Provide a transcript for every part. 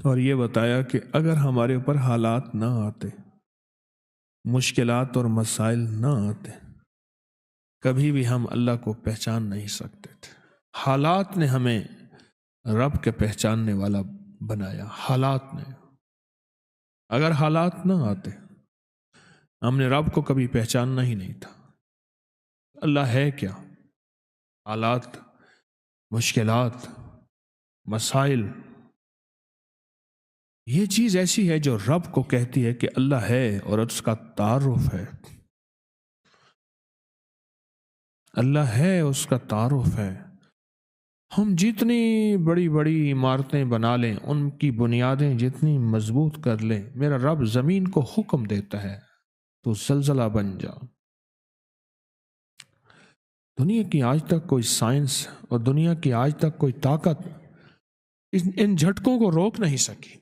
اور یہ بتایا کہ اگر ہمارے اوپر حالات نہ آتے، مشکلات اور مسائل نہ آتے، کبھی بھی ہم اللہ کو پہچان نہیں سکتے تھے۔ حالات نے ہمیں رب کے پہچاننے والا بنایا، حالات نے۔ اگر حالات نہ آتے ہم نے رب کو کبھی پہچاننا ہی نہیں تھا۔ اللہ ہے کیا؟ حالات، مشکلات، مسائل، یہ چیز ایسی ہے جو رب کو کہتی ہے کہ اللہ ہے اور اس کا تعارف ہے۔ اللہ ہے، اس کا تعارف ہے۔ ہم جتنی بڑی بڑی عمارتیں بنا لیں، ان کی بنیادیں جتنی مضبوط کر لیں، میرا رب زمین کو حکم دیتا ہے تو زلزلہ بن جا۔ دنیا کی آج تک کوئی سائنس اور دنیا کی آج تک کوئی طاقت ان جھٹکوں کو روک نہیں سکی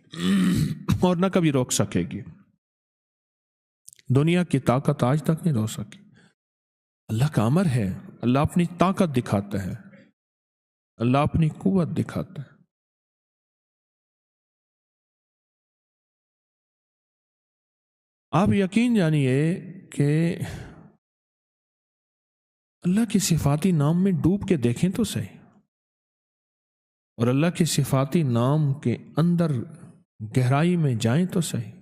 اور نہ کبھی روک سکے گی۔ دنیا کی طاقت آج تک نہیں روک سکی۔ اللہ کا امر ہے، اللہ اپنی طاقت دکھاتا ہے، اللہ اپنی قوت دکھاتا ہے۔ آپ یقین جانیے کہ اللہ کی صفاتی نام میں ڈوب کے دیکھیں تو صحیح، اور اللہ کے صفاتی نام کے اندر گہرائی میں جائیں تو صحیح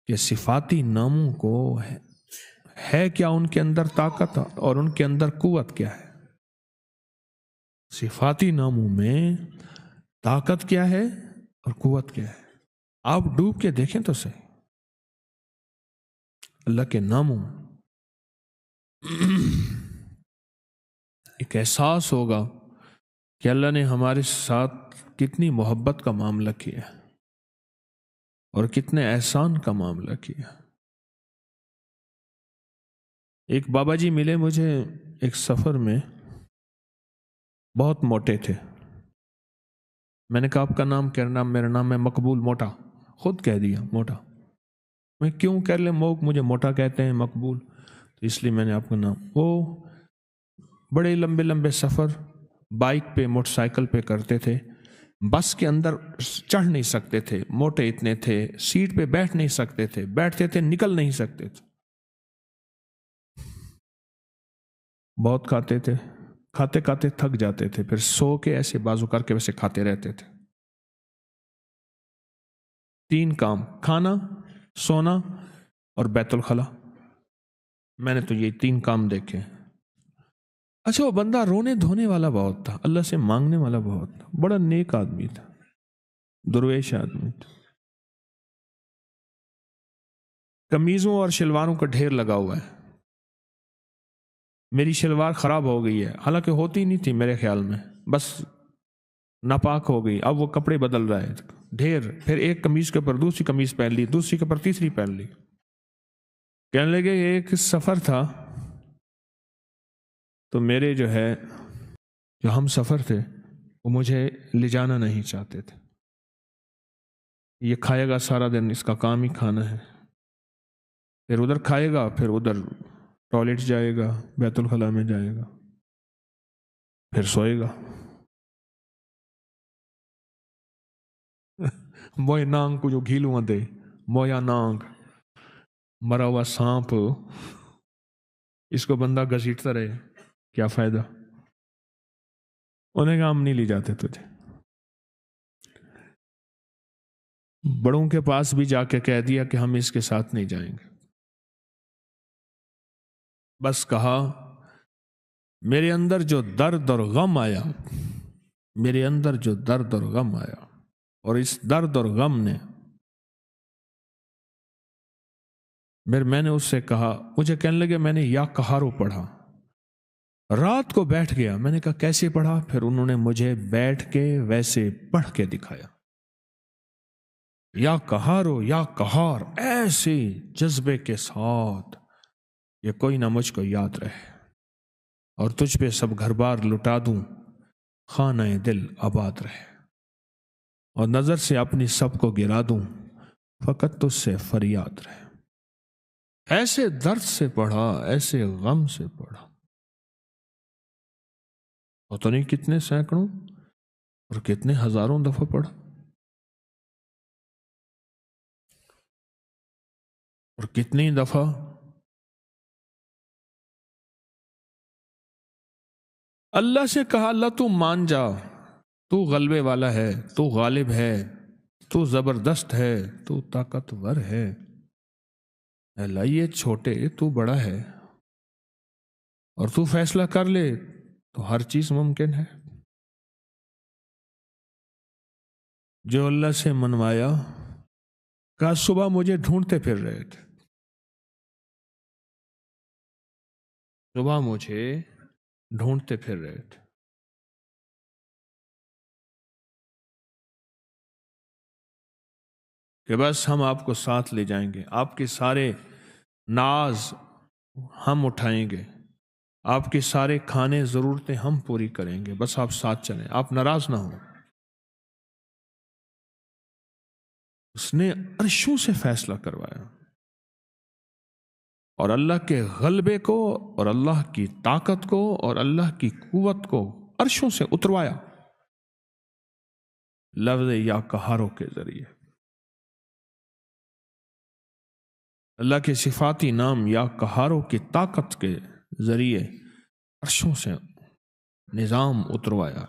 کہ صفاتی ناموں کو ہے کیا ان کے اندر طاقت اور ان کے اندر قوت کیا ہے۔ صفاتی ناموں میں طاقت کیا ہے اور قوت کیا ہے، آپ ڈوب کے دیکھیں تو صحیح اللہ کے ناموں میں۔ ایک احساس ہوگا کہ اللہ نے ہمارے ساتھ کتنی محبت کا معاملہ کیا اور کتنے احسان کا معاملہ کیا۔ ایک بابا جی ملے مجھے ایک سفر میں، بہت موٹے تھے۔ میں نے کہا آپ کا نام کیا؟ نام میرا نام ہے مقبول موٹا۔ خود کہہ دیا موٹا۔ میں کیوں کہہ لیں، مجھے موٹا کہتے ہیں مقبول، تو اس لیے میں نے آپ کا نام۔ وہ بڑے لمبے لمبے سفر بائک پہ موٹر سائیکل پہ کرتے تھے، بس کے اندر چڑھ نہیں سکتے تھے، موٹے اتنے تھے، سیٹ پہ بیٹھ نہیں سکتے تھے، بیٹھتے تھے نکل نہیں سکتے تھے، بہت کھاتے تھے، کھاتے کھاتے تھک جاتے تھے، پھر سو کے ایسے بازو کر کے ویسے کھاتے رہتے تھے۔ 3 کام، کھانا، سونا اور بیت الخلا۔ میں نے تو یہ 3 کام دیکھے۔ اچھا، وہ بندہ رونے دھونے والا بہت تھا، اللہ سے مانگنے والا بہت تھا، بڑا نیک آدمی تھا، درویش آدمی تھا۔ قمیضوں اور شلواروں کا ڈھیر لگا ہوا ہے۔ میری شلوار خراب ہو گئی ہے، حالانکہ ہوتی نہیں تھی میرے خیال میں، بس ناپاک ہو گئی، اب وہ کپڑے بدل رہا ہے، ڈھیر۔ پھر ایک قمیض کے اوپر دوسری قمیض پہن لی، دوسری کے اوپر تیسری پہن لی۔ کہنے لگے ایک سفر تھا تو میرے جو ہم سفر تھے وہ مجھے لے جانا نہیں چاہتے تھے۔ یہ کھائے گا سارا دن، اس کا کام ہی کھانا ہے، پھر ادھر کھائے گا، پھر ادھر ٹوائلٹ جائے گا، بیت الخلا میں جائے گا، پھر سوئے گا۔ موئے نانگ کو جو گھیلواں دے، مویا نانگ، مرا ہوا سانپ، اس کو بندہ گھسیٹتا رہے، کیا فائدہ؟ انہیں کہا ہم نہیں لے جاتے تجھے۔ بڑوں کے پاس بھی جا کے کہہ دیا کہ ہم اس کے ساتھ نہیں جائیں گے۔ بس کہا میرے اندر جو درد اور غم آیا، میرے اندر جو درد اور غم آیا، اور اس درد اور غم نے میں نے اس سے کہا، مجھے کہنے لگے میں نے یا قہارو پڑھا، رات کو بیٹھ گیا، میں نے کہا کیسے پڑھا؟ پھر انہوں نے مجھے بیٹھ کے ویسے پڑھ کے دکھایا، یا قہارو یا قہار، ایسے جذبے کے ساتھ، یہ کوئی نہ مجھ کو یاد رہے، اور تجھ پہ سب گھر بار لٹا دوں، خانہ دل آباد رہے، اور نظر سے اپنی سب کو گرا دوں، فقط تجھ سے فریاد رہے۔ ایسے درد سے پڑھا، ایسے غم سے پڑھا، اور تو نہیں کتنے سینکڑوں اور کتنے ہزاروں دفعہ پڑھا۔ اور کتنی دفعہ اللہ سے کہا اللہ تو مان جا، تو غلبے والا ہے، تو غالب ہے، تو زبردست ہے، تو طاقتور ہے، اللہ یہ چھوٹے تو بڑا ہے، اور تو فیصلہ کر لے تو ہر چیز ممکن ہے۔ جو اللہ سے منوایا، کہا صبح مجھے ڈھونڈتے پھر رہے تھے، صبح مجھے ڈھونڈتے پھر رہے تھے، کہ بس ہم آپ کو ساتھ لے جائیں گے، آپ کے سارے ناز ہم اٹھائیں گے، آپ کے سارے کھانے ضرورتیں ہم پوری کریں گے، بس آپ ساتھ چلیں، آپ ناراض نہ ہوں۔ اس نے عرشوں سے فیصلہ کروایا، اور اللہ کے غلبے کو اور اللہ کی طاقت کو اور اللہ کی قوت کو عرشوں سے اتروایا لفظ یا قہاروں کے ذریعے۔ اللہ کے صفاتی نام یا قہاروں کی طاقت کے ذریعے عرشوں سے نظام اتروایا۔